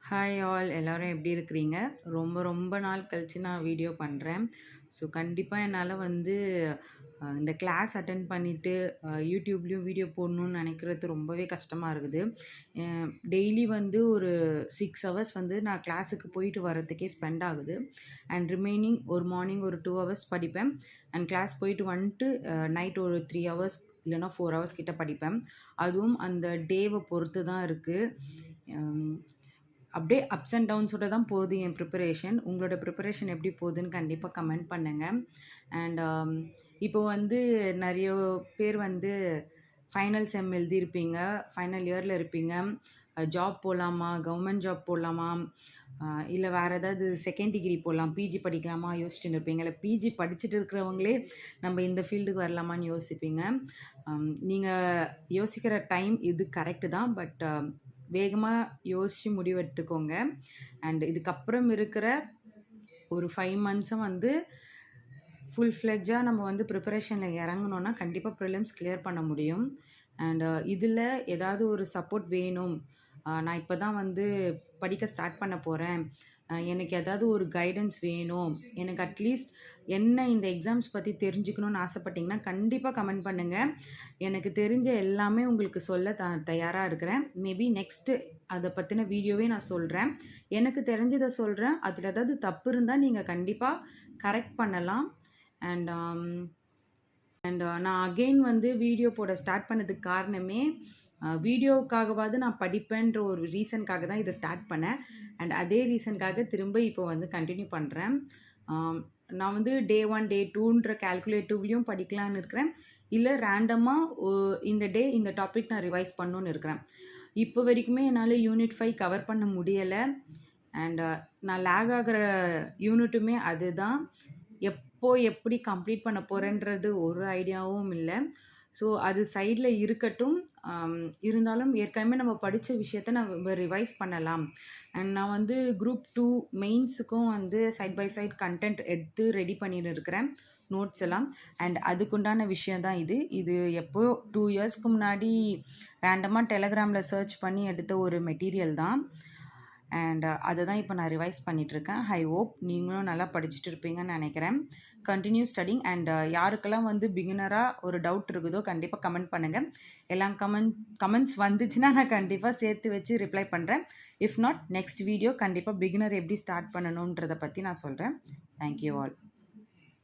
Hi all எல்லாரும் எப்படி இருக்கிறீங்க? ரொம்ப ரொம்ப நாள் கழிச்சு நான் வீடியோ பண்ணுறேன். ஸோ கண்டிப்பாக என்னால் வந்து இந்த கிளாஸ் அட்டென்ட் பண்ணிவிட்டு யூடியூப்லேயும் வீடியோ போடணும்னு நினைக்கிறது ரொம்பவே கஷ்டமாக இருக்குது. டெய்லி வந்து ஒரு 6 ஹவர்ஸ் வந்து நான் கிளாஸுக்கு போயிட்டு வரத்துக்கே ஸ்பெண்ட் ஆகுது. அண்ட் ரிமைனிங் ஒரு மார்னிங் ஒரு 2 ஹவர்ஸ் படிப்பேன். அண்ட் கிளாஸ் போயிட்டு வந்துட்டு நைட் ஒரு 3 ஹவர்ஸ் இல்லைனா 4 ஹவர்ஸ் கிட்ட படிப்பேன். அதுவும் அந்த டேவை பொறுத்து தான் இருக்குது. அப்படியே அப்ஸ் அண்ட் டவுன்ஸோட தான் போகுது என் ப்ரிப்பரேஷன். உங்களோட ப்ரிப்பரேஷன் எப்படி போகுதுன்னு கண்டிப்பாக கமெண்ட் பண்ணுங்கள். அண்ட் இப்போ வந்து நிறைய பேர் வந்து ஃபைனல் செம் எழுதியிருப்பீங்க, ஃபைனல் இயரில் இருப்பீங்க. ஜாப் போகலாமா, கவர்மெண்ட் ஜாப் போடலாமா, இல்லை வேறு ஏதாவது செகண்ட் டிகிரி போடலாம், பிஜி படிக்கலாமா யோசிச்சுட்டு இருப்பீங்க. இல்லை பிஜி படிச்சுட்டு இருக்கிறவங்களே நம்ம இந்த ஃபீல்டுக்கு வரலாமான்னு யோசிப்பீங்க. நீங்கள் யோசிக்கிற டைம் இது கரெக்டு தான். பட் வேகமாக யோசித்து முடிவெடுத்துக்கோங்க. அண்ட் இதுக்கப்புறம் இருக்கிற ஒரு 5 மந்த்ஸும் வந்து ஃபுல் ஃப்ளெட்ஜாக நம்ம வந்து ப்ரிப்பரேஷனில் இறங்கணுன்னா கண்டிப்பாக ப்ரிலிம்ஸ் கிளியர் பண்ண முடியும். அண்ட் இதில் ஏதாவது ஒரு சப்போர்ட் வேணும், நான் இப்போ தான் வந்து படிக்க ஸ்டார்ட் பண்ண போகிறேன், எனக்கு ஏதாவது ஒரு கைடன்ஸ் வேணும், எனக்கு அட்லீஸ்ட் என்ன இந்த எக்ஸாம்ஸ் பற்றி தெரிஞ்சுக்கணுன்னு ஆசைப்பட்டிங்கன்னா கண்டிப்பாக கமெண்ட் பண்ணுங்கள். எனக்கு தெரிஞ்ச எல்லாமே உங்களுக்கு சொல்ல தயாராக இருக்கிறேன். மேபி நெக்ஸ்ட்டு அதை பற்றின வீடியோவே நான் சொல்கிறேன். எனக்கு தெரிஞ்சதை சொல்கிறேன். அதில் ஏதாவது தப்பு இருந்தால் நீங்கள் கண்டிப்பாக கரெக்ட் பண்ணலாம். அண்ட் நான் அகெயின் வந்து வீடியோ போட ஸ்டார்ட் பண்ணதுக்கு காரணமே வீடியோவுக்காகவாவது நான் படிப்பேன்ற ஒரு ரீசனுக்காக தான் இதை ஸ்டார்ட் பண்ணேன். அண்ட் அதே ரீசனுக்காக திரும்ப இப்போ வந்து கண்டினியூ பண்ணுறேன். நான் வந்து டே 1 டே 2ன்ற கேல்குலேட்டிவ்லேயும் படிக்கலான்னு இருக்கிறேன். இல்லை ரேண்டமாக இந்த டே இந்த டாபிக் நான் ரிவைஸ் பண்ணணுன்னு இருக்கிறேன். இப்போ வரைக்குமே என்னால் யூனிட் 5 கவர் பண்ண முடியலை. அண்ட் நான் லேக் ஆகிற யூனிட்டுமே அதுதான். எப்போ எப்படி கம்ப்ளீட் பண்ண போகிறேன்றது ஒரு ஐடியாவும் இல்லை. ஸோ அது சைடில் இருக்கட்டும். இருந்தாலும் ஏற்கனவே நம்ம படித்த விஷயத்த நம்ம ரிவைஸ் பண்ணலாம். அண்ட் நான் வந்து குரூப் 2 மெயின்ஸுக்கும் வந்து சைட் பை சைட் கண்டென்ட் எடுத்து ரெடி பண்ணிட்டு இருக்கிறேன், நோட்ஸ் எல்லாம். அண்ட் அதுக்குண்டான விஷயந்தான் இது எப்போ 2 இயர்ஸ்க்கு முன்னாடி ரேண்டமாக டெலகிராமில் சர்ச் பண்ணி எடுத்த ஒரு மெட்டீரியல் தான். அண்ட் அதை தான் இப்போ நான் ரிவைஸ் பண்ணிகிட்ருக்கேன். ஐ ஹோப் நீங்களும் நல்லா படிச்சுட்டு இருப்பீங்கன்னு நினைக்கிறேன். Continue studying. அண்ட் யாருக்கெல்லாம் வந்து பிகினராக ஒரு டவுட் இருக்குதோ கண்டிப்பாக கமெண்ட் பண்ணுங்கள். எல்லாம் கமெண்ட்ஸ் வந்துச்சுன்னா நான் கண்டிப்பாக சேர்த்து வச்சு ரிப்ளை பண்ணுறேன். இஃப் நாட் நெக்ஸ்ட் வீடியோ கண்டிப்பாக பிகினர் எப்படி ஸ்டார்ட் பண்ணணுன்றதை பற்றி நான் சொல்கிறேன். Thank you all.